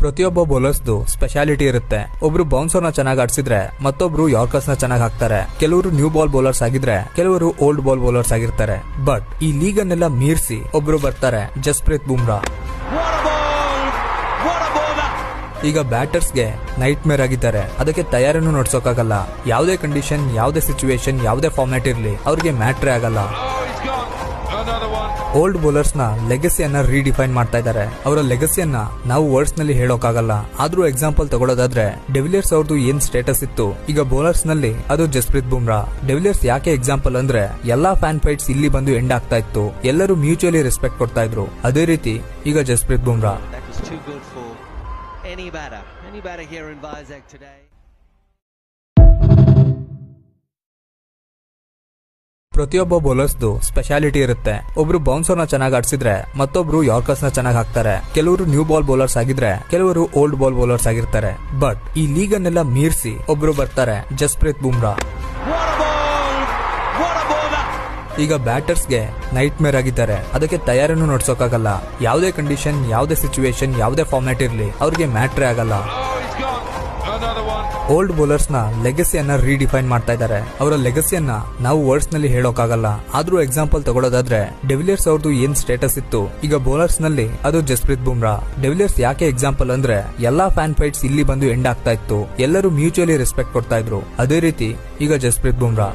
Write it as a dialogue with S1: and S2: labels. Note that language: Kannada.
S1: ಪ್ರತಿಯೊಬ್ಬ ಬೌಲರ್ಸ್ದು ಸ್ಪೆಷಾಲಿಟಿ ಇರುತ್ತೆ. ಒಬ್ರು ಬೌನ್ಸರ್ ನ ಚೆನ್ನಾಗಿ ಆಡಿಸಿದ್ರೆ ಮತ್ತೊಬ್ರು ಯಾರ್ಕರ್ಸ್ ನ ಚೆನ್ನಾಗಿ ಹಾಕ್ತಾರೆ. ಕೆಲವರು ನ್ಯೂ ಬಾಲ್ ಬೌಲರ್ಸ್ ಆಗಿದ್ರೆ ಕೆಲವರು ಓಲ್ಡ್ ಬಾಲ್ ಬೌಲರ್ಸ್ ಆಗಿರ್ತಾರೆ. ಬಟ್ ಈ ಲೀಗ್ ಅನ್ನೆಲ್ಲ ಮೀರಿಸಿ ಒಬ್ರು ಬರ್ತಾರೆ, ಜಸ್ಪ್ರೀತ್ ಬುಮ್ರಾ. ಈಗ ಬ್ಯಾಟರ್ಸ್ಗೆ ನೈಟ್ ಮೇರ್ ಆಗಿದ್ದಾರೆ. ಅದಕ್ಕೆ ತಯಾರನ್ನು ನಡ್ಸೋಕಾಗಲ್ಲ. ಯಾವುದೇ ಕಂಡೀಷನ್, ಯಾವುದೇ ಸಿಚುವೇಶನ್, ಯಾವುದೇ ಫಾರ್ಮ್ಯಾಟ್ ಇರ್ಲಿ ಅವ್ರಿಗೆ ಮ್ಯಾಟ್ರೇ ಆಗಲ್ಲ. ಓಲ್ಡ್ ಬೌಲರ್ಸ್ ನ ಲೆಗಸಿಯನ್ನ ರೀಡಿಫೈನ್ ಮಾಡ್ತಾ ಇದ್ದಾರೆ. ಅವರ ಲೆಗಸಿಯನ್ನ ನಾವು ವರ್ಡ್ಸ್ ನಲ್ಲಿ ಹೇಳೋಕಾಗಲ್ಲ. ಆದ್ರೂ ಎಕ್ಸಾಂಪಲ್ ತಗೊಳ್ಳೋದಾದ್ರೆ ಡೆವಿಲಿಯರ್ಸ್ ಅವ್ರದ್ದು ಏನ್ ಸ್ಟೇಟಸ್ ಇತ್ತು, ಈಗ ಬೌಲರ್ಸ್ ನಲ್ಲಿ ಅದು ಜಸ್ಪ್ರೀತ್ ಬುಮ್ರಾ. ಡೆವಿಲಿಯರ್ಸ್ ಯಾಕೆ ಎಕ್ಸಾಂಪಲ್ ಅಂದ್ರೆ ಎಲ್ಲಾ ಫ್ಯಾನ್ ಫೈಟ್ಸ್ ಇಲ್ಲಿ ಬಂದು ಎಂಡ್ ಆಗ್ತಾ ಇತ್ತು. ಎಲ್ಲರೂ ಮ್ಯೂಚುವಲಿ ರೆಸ್ಪೆಕ್ಟ್ ಕೊಡ್ತಾ ಇದ್ರು. ಅದೇ ರೀತಿ ಈಗ ಜಸ್ಪ್ರೀತ್ ಬುಮ್ರಾ. ಪ್ರತಿಯೊಬ್ಬ ಬೌಲರ್ಸ್ದು ಸ್ಪೆಷಾಲಿಟಿ ಇರುತ್ತೆ. ಒಬ್ರು ಬೌನ್ಸರ್ ನ ಚೆನ್ನಾಗಿ ಆಡಿಸಿದ್ರೆ ಮತ್ತೊಬ್ರು ಯಾರ್ಕರ್ಸ್ ನ ಚೆನ್ನಾಗಿ ಹಾಕ್ತಾರೆ. ಕೆಲವರು ನ್ಯೂ ಬಾಲ್ ಬೌಲರ್ಸ್ ಆಗಿದ್ರೆ ಕೆಲವರು ಓಲ್ಡ್ ಬಾಲ್ ಬೌಲರ್ಸ್ ಆಗಿರ್ತಾರೆ. ಬಟ್ ಈ ಲೀಗ್ ಅನ್ನೆಲ್ಲ ಮೀರಿಸಿ ಒಬ್ರು ಬರ್ತಾರೆ, ಜಸ್ಪ್ರೀತ್ ಬುಮ್ರಾ. ಈಗ ಬ್ಯಾಟರ್ಸ್ಗೆ ನೈಟ್ ಮೇರ್ ಆಗಿದ್ದಾರೆ. ಅದಕ್ಕೆ ತಯಾರನ್ನು ನಡ್ಸೋಕಾಗಲ್ಲ. ಯಾವುದೇ ಕಂಡೀಷನ್, ಯಾವುದೇ ಸಿಚುವೇಶನ್, ಯಾವುದೇ ಫಾರ್ಮ್ಯಾಟ್ ಇರ್ಲಿ ಅವ್ರಿಗೆ ಮ್ಯಾಟ್ರೇ ಆಗಲ್ಲ. ಓಲ್ಡ್ ಬೌಲರ್ಸ್ ನ ಲೆಗಸಿಯನ್ನ ರೀಡಿಫೈನ್ ಮಾಡ್ತಾ ಇದ್ದಾರೆ. ಅವರ ಲೆಗಸಿಯನ್ನ ನಾವು ವರ್ಡ್ಸ್ ನಲ್ಲಿ ಹೇಳೋಕಾಗಲ್ಲ. ಆದ್ರೂ ಎಕ್ಸಾಂಪಲ್ ತಗೊಳ್ಳೋದಾದ್ರೆ ಡೆವಿಲಿಯರ್ಸ್ ಅವ್ರದ್ದು ಏನ್ ಸ್ಟೇಟಸ್ ಇತ್ತು, ಈಗ ಬೌಲರ್ಸ್ ನಲ್ಲಿ ಅದು ಜಸ್ಪ್ರೀತ್ ಬುಮ್ರಾ. ಡೆವಿಲಿಯರ್ಸ್ ಯಾಕೆ ಎಕ್ಸಾಂಪಲ್ ಅಂದ್ರೆ ಎಲ್ಲಾ ಫ್ಯಾನ್ ಫೈಟ್ಸ್ ಇಲ್ಲಿ ಬಂದು ಎಂಡ್ ಆಗ್ತಾ ಇತ್ತು. ಎಲ್ಲರೂ ಮ್ಯೂಚುವಲಿ ರೆಸ್ಪೆಕ್ಟ್ ಕೊಡ್ತಾ ಇದ್ರು. ಅದೇ ರೀತಿ ಈಗ ಜಸ್ಪ್ರೀತ್ ಬುಮ್ರಾ.